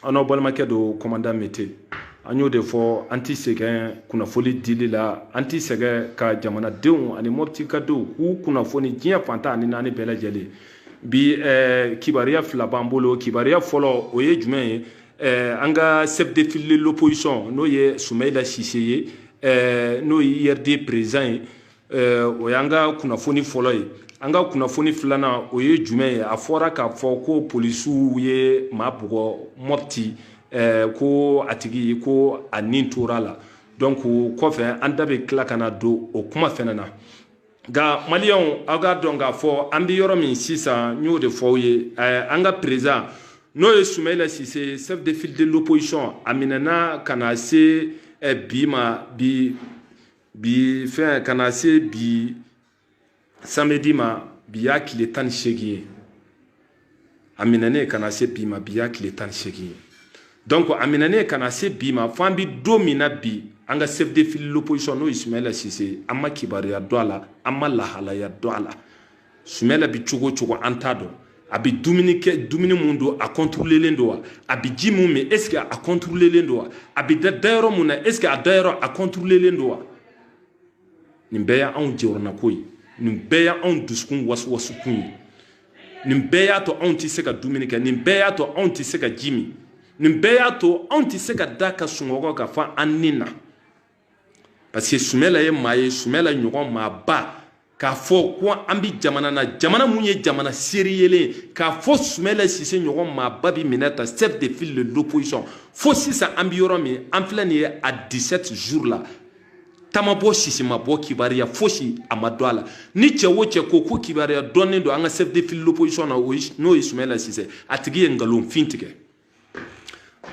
ano balmakɛ do commandant Mete an y'o de fɔ an ti sɛgɛn kunnafoni dili la an ti sɛgɛn ka jamanadenw ani mɔbitikadenw k'u kunnafoni diɲɛ fantan ani naani bɛɛ lajɛlen bi kibaruya fila b'an bolo kibaruya fɔlɔ o ye jumɛn ye an ka chef de file de l'opposition n'o ye Soumaïla Cissé ye n'o ye IRD président ye o y'an ka kunnafoni fɔlɔ ye an ka kunnafoni filanan o ye jumɛn ye a fɔra k'a fɔ ko polisiw ye maa bugɔ Mopti ko a tigi ko a nin tora la donc kɔfɛ an da bɛ tila ka na don o kuma fɛnɛ na nka maliyɛnw aw ka dɔn k'a fɔ an bɛ yɔrɔ min sisan n y'o de fɔ aw ye an ka président n'o ye Soumaïla Cissé chef de file de l'opposition a minɛna ka na se bi ma bi fɛn ka na se bi samedi ma bi y'a tile 18 ye a minɛnen ka na se bi ma bi y'a tile 18 ye donc a minɛnen ka na se bi ma fo an bɛ don min na bi an ka chef de file de l'opposition n'o ye Soumaïla Cissé an ma kibaruya dɔn a la an ma lahalaya dɔn a la Soumaïla bi cogo cogo an t'a dɔn a bɛ dumuni kɛ dumuni mun don a contrôlelen don wa a bɛ ji mun min est ce que a contrôlelen don wa a bɛ da yɔrɔ mun na est ce que a da yɔrɔ a contrôlelen don wa nin bɛɛ y'anw jɔrɔnako ye nin bɛɛ y'anw dusukun wasuwasukun ye nin bɛɛ y'a to anw tɛ se ka dumuni kɛ nin bɛɛ y'a to anw tɛ se ka ji min nin bɛɛ y'a to anw tɛ se ka da ka sunɔgɔ ka fɔ an nin na parce que Soumaïla ye maa ye Soumaïla ɲɔgɔn maaba k'a fɔ ko an bɛ jamana na jamana mun ye jamana seriyelen k'a fɔ Soumaïla Cissé ɲɔgɔn maaba bi minɛ ta chef de file de l'opposition fo sisan an bɛ yɔrɔ min an filɛ nin ye a 17 jours la tamabɔ sisi ma bɔ kibaruya fosi a ma dɔn a la ni cɛ o cɛ ko kibaruya dɔnnen don an ka chef de file de l'opposition na n'o ye Soumaïla Cissé a tigi ye nkalonfin tigɛ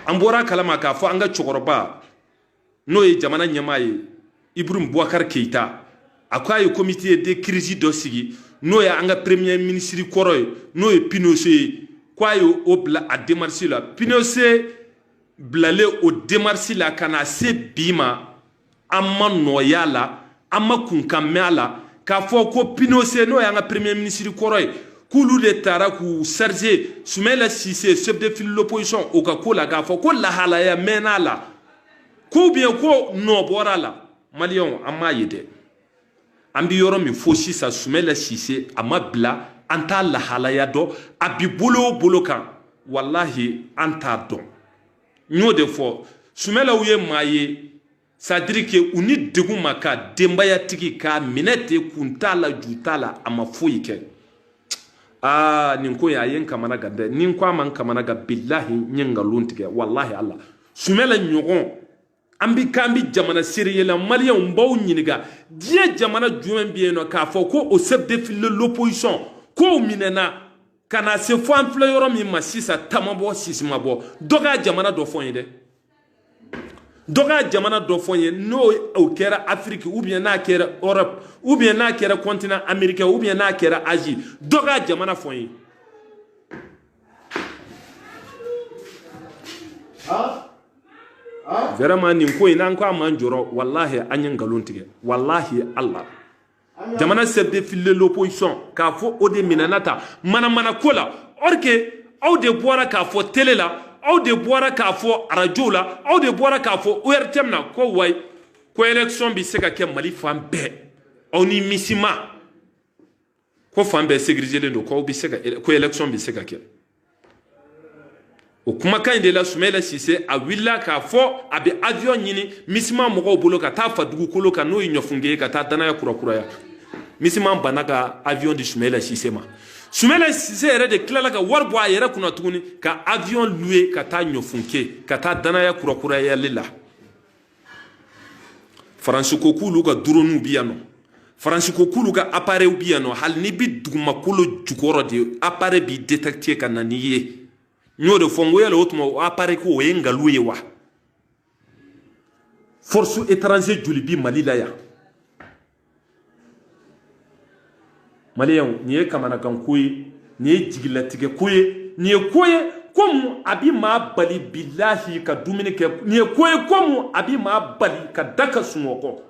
an bɔra kalama k'a fɔ an ka cɛkɔrɔba n'o ye jamana ɲɛmaa ye Ibrahim Boubacar Keïta a ko a ye comité de crise dɔ sigi n'o ye an ka premier ministre kɔrɔ ye n'o ye Pinochet ye ko a ye o bila a démarche la Pinochet bilalen o démarche la ka na se bi ma an ma nɔya la an ma kunkan mɛn a la k'a fɔ ko Pinochet n'o ye an ka premier ministre kɔrɔ ye k'olu de taara k'u charger Soumaïla Cissé chef de file de l'opposition o ka ko la k'a fɔ ko lahalaya mɛnna a la ko bien ko nɔ bɔra a la maliyɛnw an m'a ye dɛ an bɛ yɔrɔ min fo sisan Soumaïla Cissé a ma bila an t'a lahalaya dɔn a bi bolo o bolo kan walahi an t'a dɔn n y'o de fɔ Soumaïlaw ye maa ye c'est à dire que u ni degun ma ka denbayatigi k'a minɛ ten kun t'a la ju t'a la a ma foyi kɛ nin ko in a ye n kamana gan dɛ ni n ko a ma n kamana gan bilahi n ye nkalon tigɛ walahi ala Soumaïla ɲɔgɔn an bɛ k'an bɛ jamana seriyela maliyɛnw b'aw ɲininka diɲɛ jamana jumɛn bɛ yen nɔ k'a fɔ ko o chef de file de l'opposition k'o minɛna ka na se fo an filɛ yɔrɔ min ma sisan tamabɔ sisi ma bɔ dɔ ka jamana dɔ fɔ n ye dɛ dɔ ka jamana dɔ fɔ n ye n'o kɛra Afrique ou bien n'a kɛra Europe ou bien n'a kɛra continent américain ou bien n'a kɛra Asie dɔ ka jamana fɔ n ye vraiment nin ko in n'an ko a man jɔrɔ wallahi an ye nkalon tigɛ wallahi Allah jamana chef de file de l'opposition k'a fɔ o de minɛna ta manamana ko la or que aw de bɔra k'a fɔ télé la aw de bɔra k'a fɔ radio la aw de bɔra k'a fɔ ORTM na ko wayi ko élection bɛ se ka kɛ Mali fan bɛɛ aw ni misima ko fan bɛɛ sécurisé don ko élection bɛ se ka kɛ o kumakan in de la Soumaïla Cissé a wulila k'a fɔ a bɛ avion ɲini misima mɔgɔw bolo ka taa fa dugukolo kan n'o ye ɲɔfunge ye ka taa danaya kurakuraya misima banna ka avion di Soumaïla Cissé ma Soumaïla Cissé yɛrɛ de tilala ka wari bɔ a yɛrɛ kunna tuguni ka avion louer ka taa ɲɔfunke ka taa danaya kurakurayali la Faransi ko k'olu ka drone bi yan nɔ Faransi ko k'olu ka appareil bi yan nɔ hali n'i bɛ dugumakolo jukɔrɔ de appareil b'i détecter ka na n'i ye n y'o de fɔ n ko yala o tuma o appareil ko o ye nkalon ye wa force étranger joli bi Mali la yan maliyɛnw nin ye kamanagan ko ye nin ye jigilatigɛ ko ye nin ye ko ye komi a bɛ maa bali bilahi ka dumuni kɛ nin ye ko ye komi a bɛ maa bali ka da ka sunɔgɔ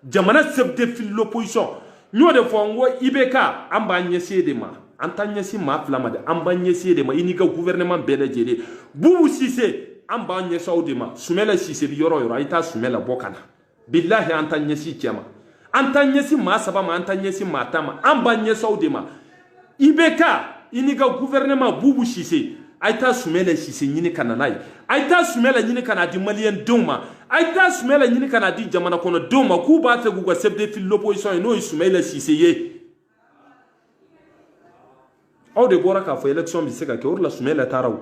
jamana chef de file de l'opposition n y'o de fɔ n ko IBK an b'an ɲɛsin de ma an t'an ɲɛsin maa fila ma dɛ an b'an ɲɛsin de ma i n'i ka gouvernement bɛɛ lajɛlen Boubou Cissé an b'a ɲɛsin aw de ma Sumɛlɛ Sise bi yɔrɔ yɔrɔ a ye taa Sumɛlɛ bɔ ka na bilahi an ta ɲɛsin cɛ ma an ta ɲɛsin maa saba ma an ta ɲɛsin maa tan ma an b'a ɲɛsin aw de ma IBK i n'i ka gouvernement Bubu Sise a ye taa Sumɛlɛ Sise ɲini ka na n'a ye a ye taa Sumɛlɛ ɲini ka n'a di maliyɛn denw ma a ye taa Sumɛlɛ ɲini ka n'a di jamana kɔnɔdenw ma k'u b'a fɛ k'u ka chef de file l'opposition ye n'o ye Sumɛlɛ Sise ye aw de bɔra k'a fɔ élection bɛ se ka kɛ o de la Sumɛlɛ taara o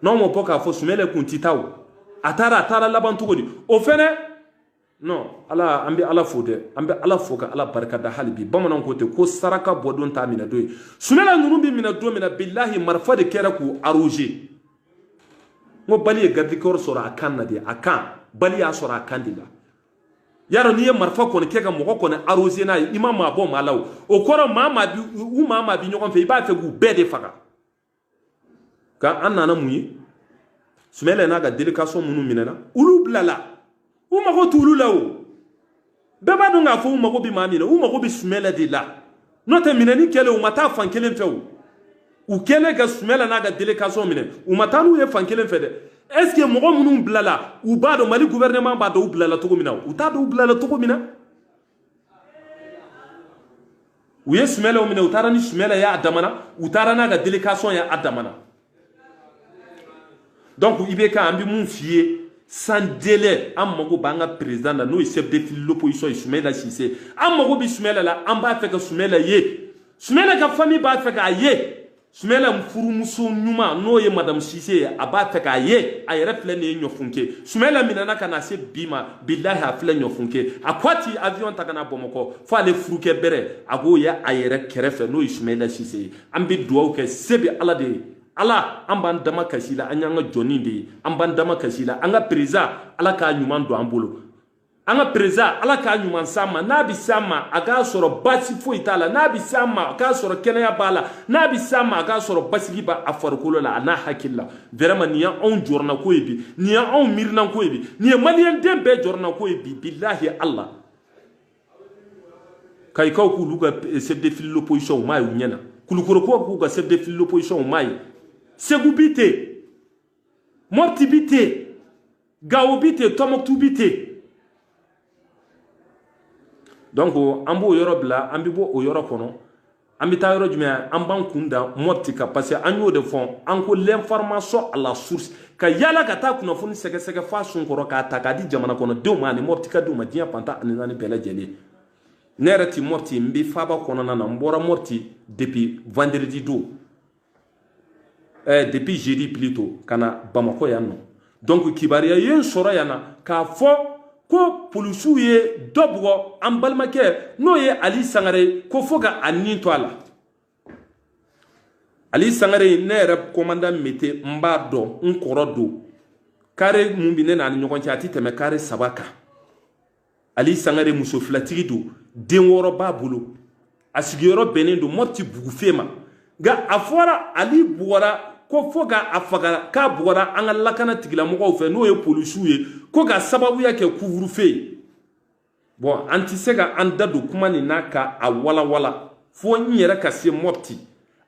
n'aw ma bɔ k'a fɔ Sumɛlɛ kun tɛ taa o a taara laban cogo di o fɛnɛ non ala an bɛ ala fo dɛ an bɛ ala fo ka ala barikada hali bi bamananw ko ten ko saraka bɔdon t'a minɛ don ye Sumɛlɛ ninnu bɛ minɛ don min na bilahi marifa de kɛra k'u arroser n ko Bali ye garde corps sɔrɔ a kan na de a kan Bali y'a sɔrɔ a kan de la yarɔ n'i ye marifa kɔni kɛ ka mɔgɔ kɔni arroser n'a ye i ma maa bɔ maa la o kɔrɔ maa bi ɲɔgɔn fɛ i b'a fɛ k'u bɛɛ de faga ka an nana mun ye Sumɛlɛ n'a ka délégation minnu minɛna olu bilala u mago t'olu la o bɛɛ b'a dɔn k'a fɔ u mago bɛ maa min na u mago bɛ Sumɛlɛ de la n'o tɛ minɛni kɛlen u ma taa fan kelen fɛ o u kɛlen ka Sumɛlɛ n'a ka délégation minɛ u ma taa n'u ye fan kelen fɛ dɛ est-ce que mɔgɔ minnu bilala u b'a dɔn Mali gouvernement b'a dɔn u bilala cogo min na u t'a dɔn u bilala cogo min na u ye Sumɛlɛw minɛ u taara ni Sumɛlɛ ye a damana u taara n'a ka délégation ye a damana donc IBK an bɛ mun f'i ye sans délai an mago b'an ka président la n'o ye chef de file l'opposition ye Sumɛlɛ Sise an mago bɛ Sumɛlɛ la an b'a fɛ ka Sumɛlɛ ye Sumɛlɛ ka famille b'a fɛ k'a ye Sumɛlɛ furumuso ɲuman n'o ye madame Sise ye a b'a fɛ k'a ye a yɛrɛ filɛ nin ye ɲɔfunke Sumɛlɛ minɛna ka na se bi ma bilahi a filɛ ɲɔfunke a ko a ti avion ta ka na Bamakɔ fo ale furukɛ bɛrɛ a k'o ye a yɛrɛ kɛrɛfɛ n'o ye Sumɛlɛ Sise ye an bɛ dugawu kɛ se bɛ ala de ye ala an b'an dama kasi la an y'an ka jɔnni de ye an b'an dama kasi la an ka président ala k'a ɲuman don an bolo an ka président ala k'a ɲuman s'an ma n'a bɛ s'an ma a k'a sɔrɔ baasi foyi t'a la n'a bɛ s'an ma a k'a sɔrɔ kɛnɛya b'a la n'a bɛ s'an ma a k'a sɔrɔ basigi b'a farikolo la a n'a hakili la vraiment nin y'anw jɔrɔna ko ye bi nin y'anw miirina ko ye bi nin ye maliyɛnden bɛɛ jɔrɔna ko ye bi bilahi ala kayikaw k'olu ka chef de file l'opposition u m'a ye u ɲɛna kulukorokaw k'u ka chef de file l'opposition u m'a ye Segu bi ten Mopti bi ten Gao bi ten Tɔnbukutu bi ten donc an b'o yɔrɔ bila an bɛ bɔ o yɔrɔ kɔnɔ an bɛ taa yɔrɔ jumɛn an b'an kun da Mopti kan parce que an y'o de fɔ an ko l'information à la source ka yala ka taa kunnafoni sɛgɛsɛgɛ f'a sun kɔrɔ k'a ta k'a di jamana kɔnɔdenw ma ani Mopti ka denw ma diɲɛ fantan ani naani bɛɛ lajɛlen ne yɛrɛ ti Mopti n bɛ faaba kɔnɔna na n bɔra Mopti depuis vendredi don depuis jeudi plutôt kana Bamako yan nɔ donc kibaruya ye n sɔrɔ yan na k'a fɔ ko polisiw ye dɔ bugɔ an balimakɛ n'o ye Ali Sangare ko fo ka a nin to a la Ali Sangare ne yɛrɛ commandant Mete n b'a dɔn n kɔrɔ don carré mun bi ne n'a ni ɲɔgɔn cɛ a tɛ tɛmɛ carré 3 kan Ali Sangare muso filatigi don den 6 b'a bolo a sigiyɔrɔ bɛnnen don Mopti bugufe ma nka a fɔra Ali bugɔra ko fo k'a faga k'a bugɔra an ka lakana tigilamɔgɔw fɛ n'o ye polisiw ye ko ka sababuya kɛ couvre-feu ye bon an tɛ se ka an da don kuma nin na ka a walawala fo n yɛrɛ ka se Mopti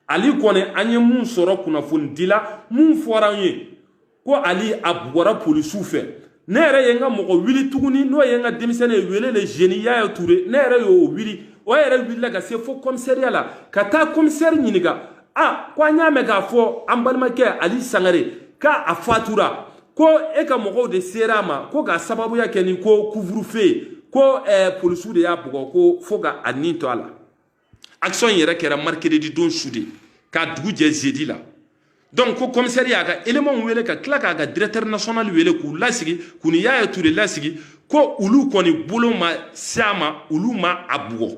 Ali kɔni an ye mun sɔrɔ kunnafonidi la mun fɔra an ye ko Ali a bugɔra polisiw fɛ ne yɛrɛ ye n ka mɔgɔ wuli tuguni n'o ye n ka denmisɛnnin ye wele le jeune Yaya Ture ne yɛrɛ y'o wuli o yɛrɛ wulila ka se fo commissariat la ka taa commissaire ɲininka ko an y'a mɛn k'a fɔ an balimakɛ Ali Sangare k'a fatura ko e ka mɔgɔw de sera a ma ko k'a sababuya kɛ ni ko couvre-feu ye ko polisiw de y'a bugɔ ko fo ka a nin to a la action yɛrɛ kɛra mercredi don su de k'a dugu jɛ jeudi la donc ko commissaire y'a ka élément wele ka tila k'a ka directeur national wele k'u lasigi k'u ni Yaya Ture lasigi ko olu kɔni bolo ma s'a ma olu ma a bugɔ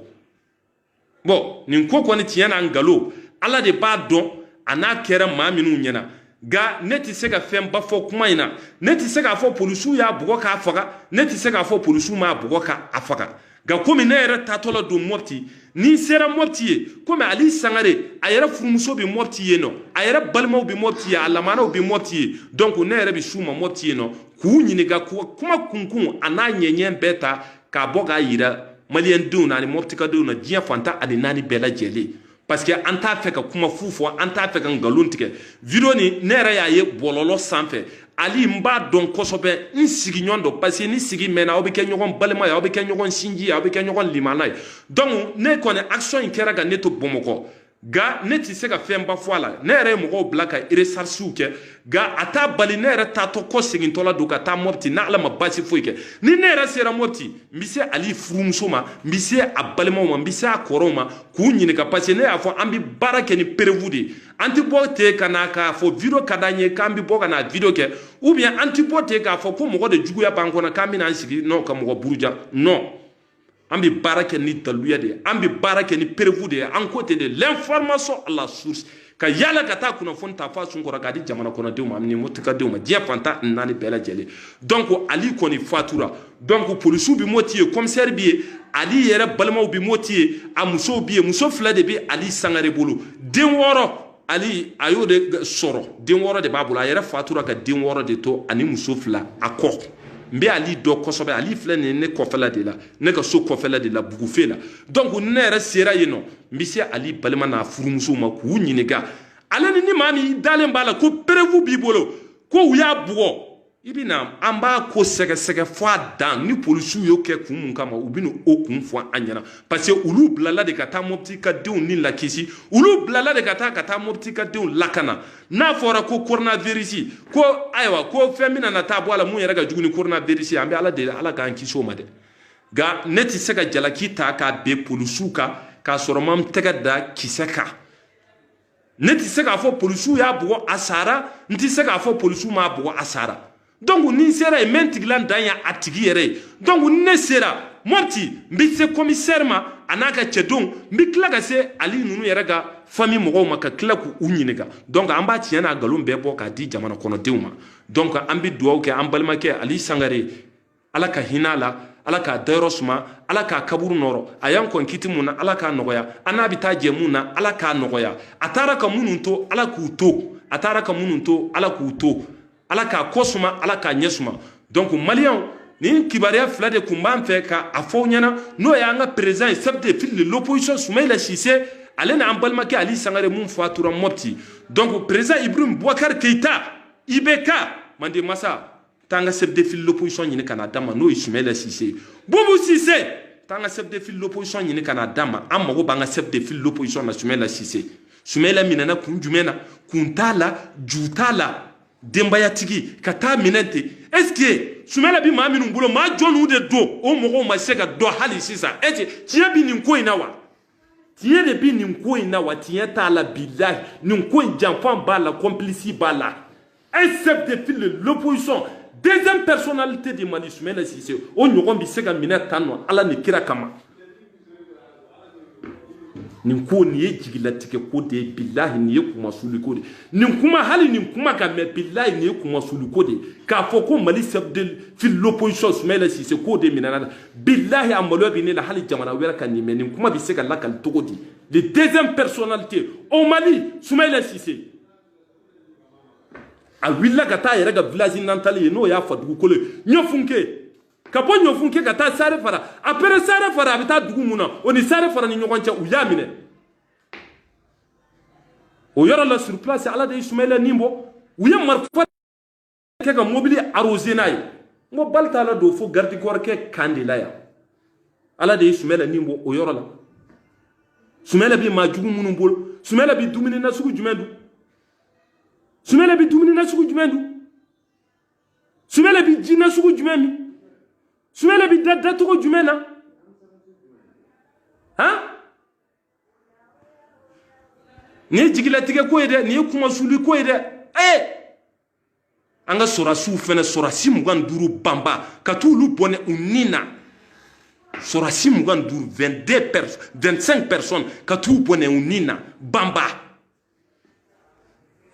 bon nin ko kɔni tiɲɛ na ngalon ala de b'a dɔn a n'a kɛra maa minnu ɲɛna nka ne tɛ se ka fɛnba fɔ kuma in na ne tɛ se k'a fɔ polisiw y'a bugɔ k'a faga ne tɛ se k'a fɔ polisiw m'a bugɔ k'a faga nka komi ne yɛrɛ taatɔ la don Mopti ni sera Mopti ye komi Ali Sangare a yɛrɛ furumuso bɛ Mopti yen nɔ a yɛrɛ balimaw bɛ Mopti ye a lamanaw bɛ Mopti ye donc ne yɛrɛ bɛ s'u ma Mopti yen nɔ k'u ɲininka kuma kunkun a n'a ɲɛɲɛ bɛɛ ta k'a bɔ k'a yira maliyɛndenw na ani Moptikadenw na diɲɛ fantan ani naani bɛɛ lajɛlen parce que an t'a fɛ ka kuma fu fɔ an t'a fɛ ka ngalon tigɛ video ni ne yɛrɛ y'a ye bɔlɔlɔ sanfɛ ali mba don kosobe nsigi nyondo parce que ni sigi mena obi ke nyogon balema ya obi ke nyogon sinji ya obi ke nyogon limana donc ne kone action in kera ga neto bomoko ga ne ti se ka femba foala ne re mo blaka iresarsu ke ga ata bali ne re tato ko sigin tola do ka ta mopti na ala mabasi foike ni ne re sera mopti mbise ali frumsoma mbise abalema mo mbise akoroma ku nyini ka parce ne afo ambi barake ni prevude antibote kana ka fo video kadanye kambi boka na video ke ou bien antibote ka fo ko mo de jugu ya banko na kambi na sigi no ka mo buruja non ambi barake ni taluya de ambi barake ni prevu de en côté de l'information à la source ka yala kata kuna fonta fa sun ko rakadi jamana kono de ma ni mutka de ma dia fanta nani bela jele donc ali koni fatura donc police bi motier commissaire bi ali yere balma bi motier amuso bi muso fla de bi ali sangare bolo den woro ali ayo de soro den woro de babula yere fatura ka den woro de to ani muso fla akor mbe ali do kosobe ali fle ne kofela de la ne ka so kofela de la bugufe la donc ne re sera yeno mbisi ali balema na furumuso ma ku nyiniga ale ni mami dalen bala ko prevu bibolo ko uya bugo ibina amba ko sege fois dan ni polisu yo ke kun kama ubino okun fois anyana parce que ulu blala de kata mopti ka deun ni la kisi ulu blala de kata mopti ka deun lakana na fora ko coronavirus ko aywa ko femina na tabo ala mun yera ga juguni coronavirus ambe ala de ala ga ankiso made ga neti sega jalaki ta ka be polisu ka soromam tega da kiseka neti sega fo polisu ya bugo asara nti sega fo polisu ma bugo asara donc ni sera mentiglan danya atigi yere donc ne sera morti mbise commissaire ma anaka chedon mbikla ga se ali nunu yere ga famille mo ma ka kla ku unyinega donc amba tiana galum be bo ka di jamana kono deuma donc ambi duwa ke ambalma ke ali sangare alaka hinala alaka dairosma alaka kaburu noro ayan kon kitimuna alaka nogoya anabi tajemuna alaka nogoya ataraka mununto alaku to ataraka mununto alaku to alaka kosuma alaka nyesuma donc malien ni kibaria fla de kumban fe ka afo nyana no ya nga président chef de file de l'opposition Soumaïla Cissé alena ambalma ke ali sangare mun fatura mopti donc président Ibrahim Boubacar Keïta IBK mande massa tanga chef de file de l'opposition ni kana dama no Soumaïla Cissé Boubou Cissé tanga chef de file de l'opposition ni kana dama amago banga chef de file de l'opposition na Soumaïla Cissé Soumaïla minana kunjumena kuntala jutala dembaya tigi kata minente est-ce que Soumaïla bi ma minu bulo ma jonu de do o mogo ma sega do hali sisa eti tiye bi nin ko inawa tiye de bi nin ko inawa tiye ta la billahi nin ko janfan bala complice bala un chef de file de l'opposition deuxième personnalité de Mali Soumaïla Cissé o nyogon bi sega minete tanno ala ni kira kama nin ko ni ye jigila tike ko de billahi ni ye kuma sulu ko de nin kuma hali nin kuma ka me billahi ni ye kuma sulu ko de ka fo ko Mali chef de file l'opposition Soumaïla Cissé ko de minana billahi amalo bi ne la hali jamana wera kan ni me nin kuma bi se ka lakal togo di le deuxième personnalité au Mali Soumaïla Cissé a willa gata yera ga village nantali no ya fadugu ko le nyofunke kapo nyofunke kata sare fara après sare fara abita dugu muna oni sare fara ni nyogoncha uyamine o yoro la sur place ala de Soumaïla nimbo uya marfa ke ga mobili arrosé nay mo balta la do fo gardi gor ke kandila ya ala de Soumaïla nimbo o yoro la Soumaïla bi ma jugu munun bol Soumaïla bi dumini na sugu jumendu Soumaïla bi dumini na sugu jumendu Soumaïla bi jina sugu jumemi Soumaïla bi dada togo jumena hein ni jigila tige ko ede ni kuma suli ko ede anga sora su fene sora simugan duru bamba katulu bone unina sora simugan duru 25 personnes katulu bone unina bamba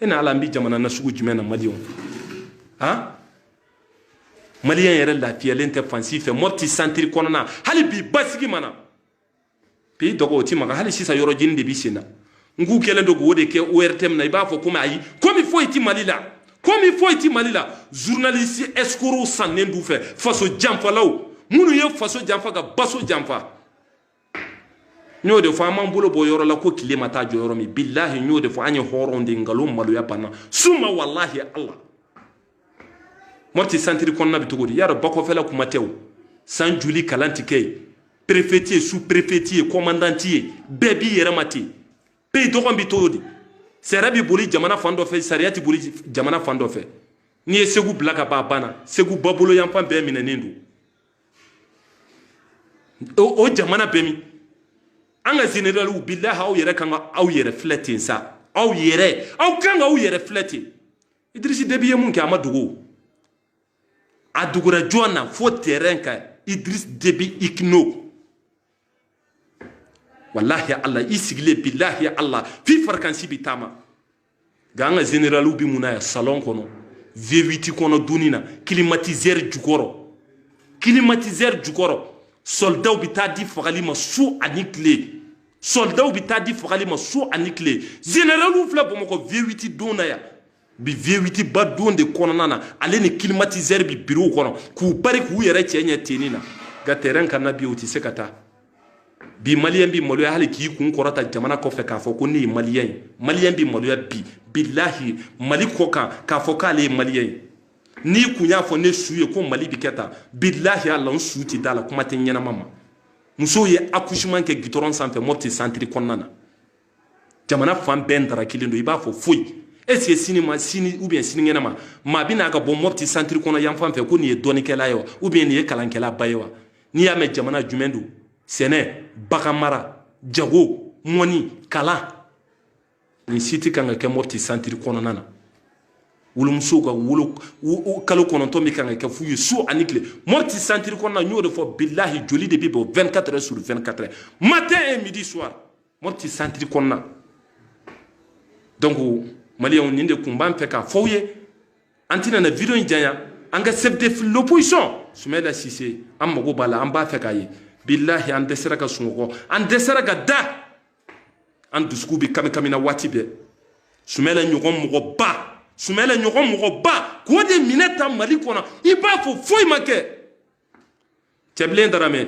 ina alambi jamana na sugu jumena malion hein Malien yere la fiel intensif morti sentir konona hali bi basigi mana pays dogo ti maka hali sisa yoro jindi bisina ngu kele dogo wode ke ORTM na iba fo kuma ayi comme il faut iti malila journaliste escroc sanendu fe faso jamfa law munu ye faso jamfa ga baso jamfa nyo de fo amam bolo bo yoro la ko kilema ta jo yoro mi billahi nyo de fo anye horonde ngalo malu ya bana suma wallahi allah Morti santiri konna bitogodi yaro bako fela kumateo san juli kalantike préfet sous-préfet commandant bebi yeramati pe dogon bitogodi serabi boli jamana fando fe sariati boli jamana fando fe ni e segu blaka babana segu babolo yampan be minenendu o jamana bemi anga general u billahi aw yere kan aw yere fletin sa aw yere aw kan aw yere fletin Idrissi Déby ye mun ke amadugo adugura jona fo terrain ka Idriss Déby ikno wallahi Allah isigle billahi Allah fi farkansi bitama ganga general u bi munaya salon kono V8 kono dunina climatiseur jukoro soldat bi tadi fagali ma su anikle soldat bi tadi fagali ma su anikle general u fla bomoko V8 donaya bi V8 ba donde kono nana ale ni climatiseur bi bureau kono ku bari ku yere chenye tenina ga terrain kana bi uti sekata bi malien bi molo hali ki kun korata jamana ko fe ka fo ko ni malien bi molo bi billahi mali ko ka fo ka le malien ni kunya fo ne suye ko mali bi keta billahi Allah suuti dala kuma te nyana mama muso ye accouchement ke gitoron sanfe mopti santri konnana jamana fam bendara kilindo iba fo foi est-ce que sini ou bien sini ngena ma bina ga bon mopti santri konna yam fam fe ko ni doni kela yo ou bien ni kalankela bayewa ni ya me jamana jumendu sene bakamara jago moni kala ni siti kanga ke mopti santri konna nana wulumso ga wulu kalo kononto mi kanga ke fuyu su anikle mopti santri konna nyodo fo billahi joli de bibo 24 heures sur 24 heures matin et midi soir mopti santri konna donc malien ninde kumban fe ka fouye antina na video njanya anga chef de l'opposition Soumaïla Cissé amago bala amba fe kaye billahi an desera ka sungo an desera ka da an dusku bi kamina watibe Soumaïla nyogon mugo ba ko de mineta mali kona iba fo foy make teblen darame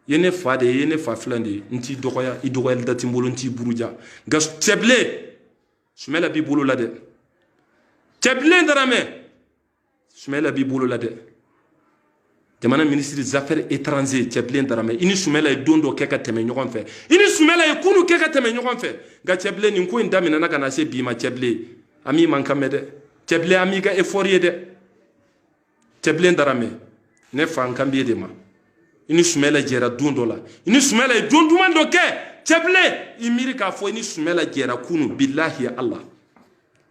yene fade yene fa flande nti dokoya idokoyal dati mbolo nti buruja gas teble Soumaïla bi bolo la de teblen darame Soumaïla bi bolo la de jamana ministre des affaires étrangères teblen darame ini Soumaïla dondo keka teme nyogon fe ini Soumaïla kunu keka teme nyogon fe ga teblen ni ko indamina na kana se bima teblen ami mankamede teblen ami ga effort yede teblen darame ne fan kambi de ma ini Soumaïla jera dondo la ini Soumaïla dondo mando ke teblen imiri ka fo ini Soumaïla jera kunu billahi Allah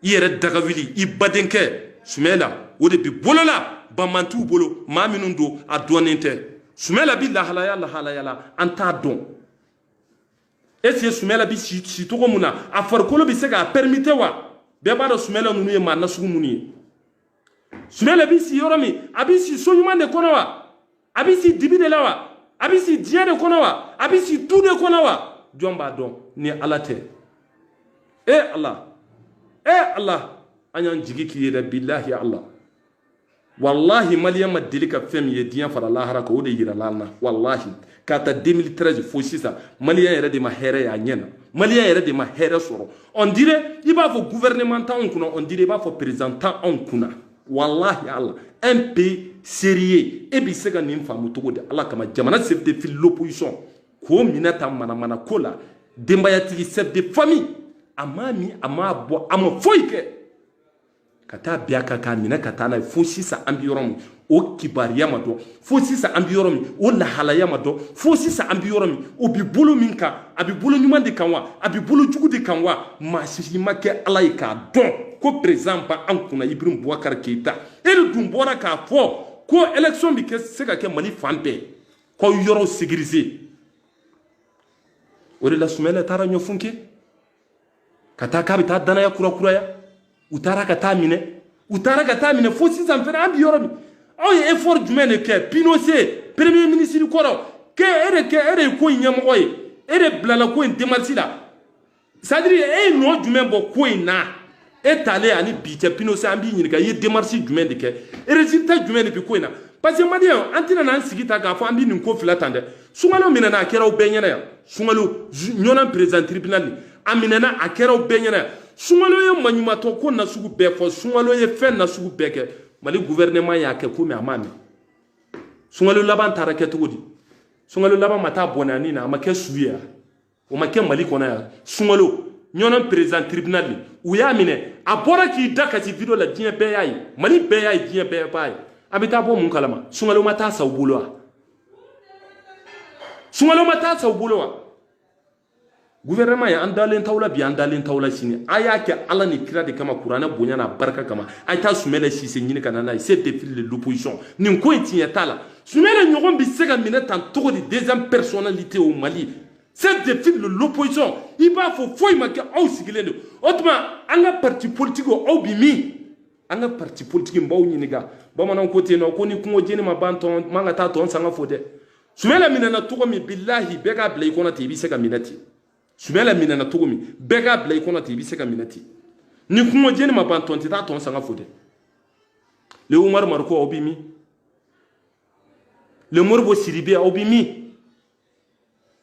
yere dagawili ibadenke Soumaïla wode bi bolola bamantu bolo maminundo adonente Soumaïla billahi la hala anta don esi Soumaïla bi si to muna afarkolo bi sega permite wa beba do Soumaïla nunu ye manna sugu muni Soumaïla bi si yoromi abisi sonyuma de kono wa abisi dibi de la wa abisi dia de kono wa abisi tout de kono wa jomba don ni alate Allah anyan jigi ki yeda billahi Allah wallahi maliyam madilika fem ye diyan fara lahara ko de yira lalna wallahi kata 2013 fo sisa maliyam yere de ma here ya nyena maliyam yere de ma here soro on dirait il va faut gouvernemental on kuna on dirait il va faut présentant on kuna wallahi Allah un pays sérieux e bi sega nim famu to de Allah kama jamana chef de file l'opposition ko minata mana kola dembayati chef de famille amami amabo amofoike kata biaka ka mina kata na fosi sa ambiyorom o kibariya mado fosi sa ambiyorom o la halaya mado fosi sa ambiyorom o bi bolo minka abi bolo nyuma de kanwa abi bolo jugu de kanwa ma sisi make alaika don ko président ba ankuna Ibrahim Boubacar Keita e dum bora ka fo ko élection bi ke se ka ke Mali fambe ko yoro sécuriser o de la Soumaïla tara nyofunke kata ka bi ta dana ya kura ya utara ka tamine fo sisan fere ambi yoromi aw ye effort jumene ke Pinochet premier ministre koro ke ere ko nyamgo ye ere blala ko demarche la sadiri no jumen bo ko ina etale ani biche Pinochet ambi nyini ka ye demarche jumen de ke résultat jumen de ko ina parce que malien antina nan sigita ga fo ambi nin ko filatande sungalo minana akera benyana ya sungalo nyona président tribunal aminana akera benyana sungalo ye manyuma to ko na sugu be fo sungalo ye fen na sugu beke mali gouvernement y'a kɛ ko mais a ma mɛn sunkalo laban taara kɛ cogo di sunkalo laban ma taa bɔnani na a ma kɛ su ye o ma kɛ mali kɔnɔ yan sunkalo ɲɔnɔ président tribunal u y'a minɛ a bɔra k'i da kasi video la diɲɛ bɛɛ y'a ye mali bɛɛ y'a ye diɲɛ bɛɛ b'a ye a bɛ taa bɔ mun kalama sunkalo ma taa sa u bolo wa sunkalo ma taa sa u bolo wa gouvernement ye an dalen t'aw la bi an dalen t'aw la sini a y'a kɛ ala ni kira de kama kuranɛ bonya n'a barika kama a ye taa Sumɛlɛ Sise ɲini ka na n'a ye c'est défi de l'opposition nin ko in tiɲɛ t'a la Sumɛlɛ ɲɔgɔn bɛ se ka minɛ tan cogo di deuxième personnalité au Mali c'est défi de l'opposition i b'a fɔ foyi ma kɛ aw sigilen don o tuma an ka parti politique aw bi min an ka parti politique n b'aw ɲininka bamananw ko ten nɔ ko ni kungo jeni ma ban tɔn man ka taa tɔn sanga fɔ dɛ Sumɛlɛ minɛna cogo min bilahi bɛɛ k'a bila i kɔnɔ ten i bɛ se ka minɛ ten Sumɛlɛ minɛna cogo min bɛɛ k'a bila i kɔnɔ ten i bɛ se ka minɛ ten ni kungo jeni ma ban tɔn tɛ taa tɔn sanga fɔ dɛ le Umaru Mariko aw bi min le Moribo Sidibe aw bi min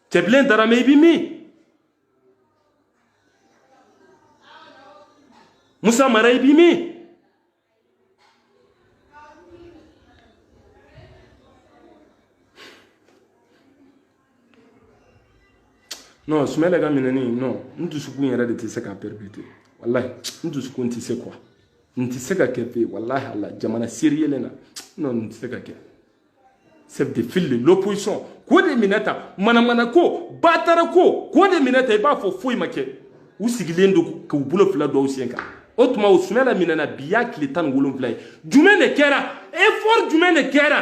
Cɛbilen Darame i bi min Musa Mara i bi min non Sumɛlɛ ka minɛni non n dusukun yɛrɛ de tɛ se k'a perpétuer wallahi n dusukun tɛ se quoi n tɛ se ka kɛ fe wallahi Allah jamana seri yɛlɛ na non n tɛ se ka kɛ c'est de fil de l'opposition ko de minɛ tan manamana ko batara ko de minɛ tan i b'a fɔ foyi ma kɛ u sigilen don k'u bolo fila don u sen kan o tuma o Sumɛlɛ minɛna bi y'a tile 17 ye jumɛn de kɛra effort jumɛn de kɛra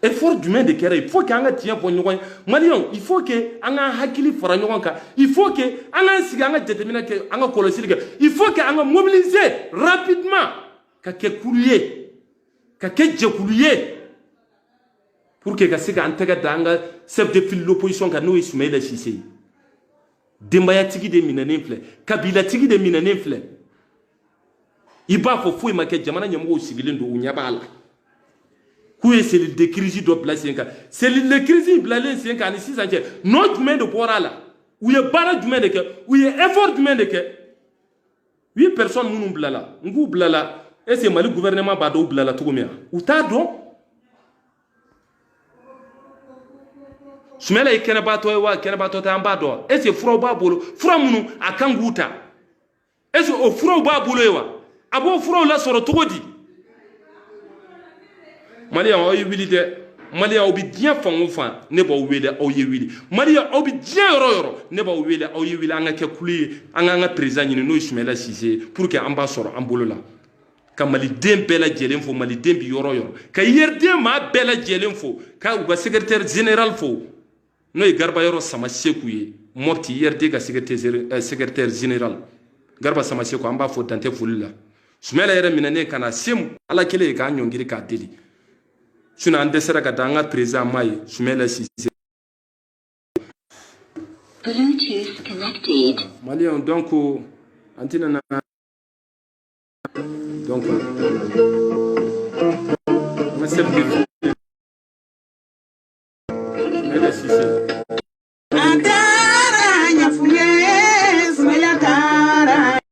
effort jumɛn de kɛra il faut que an ka tiɲɛ fɔ ɲɔgɔn ye maliyɛnw il faut que an ka hakili fara ɲɔgɔn kan il faut que an k'an sigi an ka jateminɛ kɛ an ka kɔlɔsili kɛ il faut que an ka mobiliser rapidement ka kɛ kuru ye ka kɛ jɛkulu ye pour que ka se k'an tɛgɛ da an ka chef de file l'opposition kan n'o ye Sumɛlɛ Sise ye denbayatigi de minɛnen filɛ kabilatigi de minɛnen filɛ i b'a fɔ foyi ma kɛ jamana ɲɛmɔgɔw sigilen don u ɲɛ b'a la k'u ye cellule de crise dɔ bila sen kan cellule de crise bilalen sen kan ni sisan cɛ nɔ jumɛn de bɔra a la u ye baara jumɛn de kɛ u ye effort jumɛn de kɛ 8 personnes minnu bilala n k'u bilala est ce que Mali gouvernement b'a dɔn u bilala cogo min u t'a dɔn Sumɛlɛ ye kɛnɛbaatɔ ye wa kɛnɛbaatɔ tɛ an b'a dɔn est ce que furaw b'a bolo fura minnu a kan k'u ta est ce que o furaw b'a bolo ye wa a b'o furaw lasɔrɔ cogo di Maliyɛnw aw ye wuli dɛ Maliyɛnw aw bɛ diɲɛ fan o fan ne b'aw wele aw ye wuli Maliyɛnw aw bɛ diɲɛ yɔrɔ o yɔrɔ ne b'aw wele aw ye wuli an ka kɛ kulu ye an k'an ka président ɲini n'o ye Sumɛlɛ Sise ye pour que an b'a sɔrɔ an bolo la ka maliden bɛɛ lajɛlen fo maliden bi yɔrɔ o yɔrɔ ka IRD maa bɛɛ lajɛlen fo ka u ka secrétaire général fo n'o ye Garba Yɔrɔ Sama Seku ye Mopti IRD ka secrétaire général Garba Sama Seku an b'a fɔ dan tɛ foli la Sumɛlɛ yɛrɛ minɛnen ka na se Ala kelen ye k'a ɲɔngiri k'a deli sinon an dɛsɛra ka da an ka président ma ye Sumɛlɛ Sise Bluetooth connected Maliyɛnw donc an tɛna na donc on a